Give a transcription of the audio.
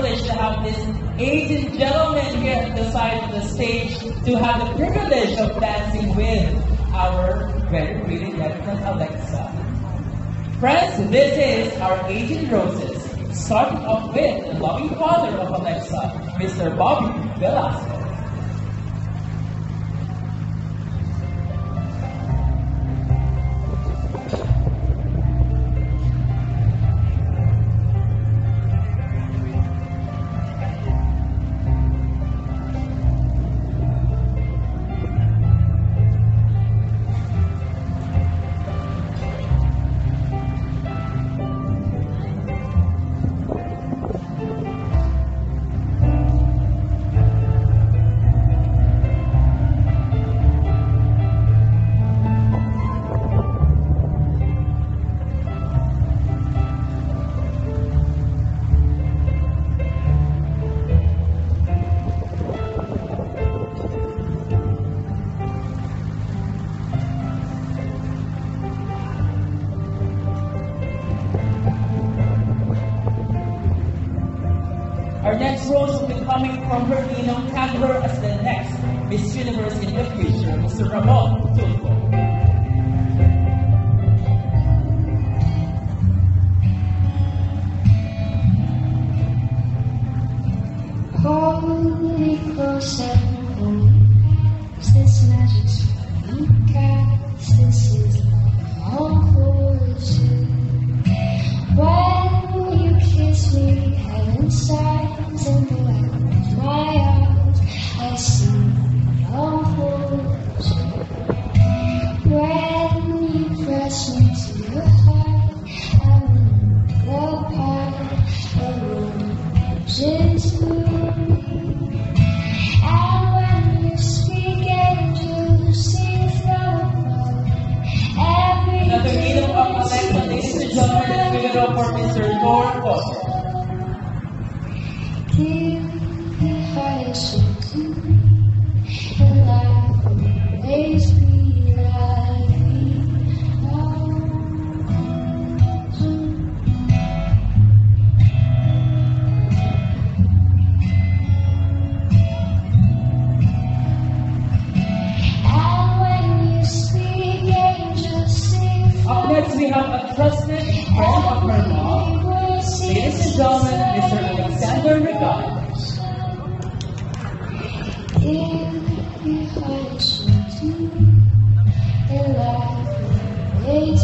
privilege to have this aged gentleman here at the side of the stage to have the privilege of dancing with our very pretty delicate Alexa. Friends, this is our Aging Roses, starting off with the loving father of Alexa, Mr. Bobby Velasquez. Our next rose will be coming from her ninong, tag her as the next Miss Universe in the future, Mr. Ramon Tulfo. Hold me close and hold me fast. This magic spell you cast. This is all for two. When you kiss me, heaven sighs in the light of my eyes. I see all for two. When you press me to your heart, I'm in the path of roses blue. And when you speak, angels sing from above. Another ninong of Alexa, ladies and gentlemen, let's give it up for Mr. Thor Foster. Give the highest to me, and life will always be like me. And when you speak, angels sing. Up next, we have a trusted friend of her mom. Ladies and gentlemen, Mr. Alexander Regal. If you hide to me, and life will always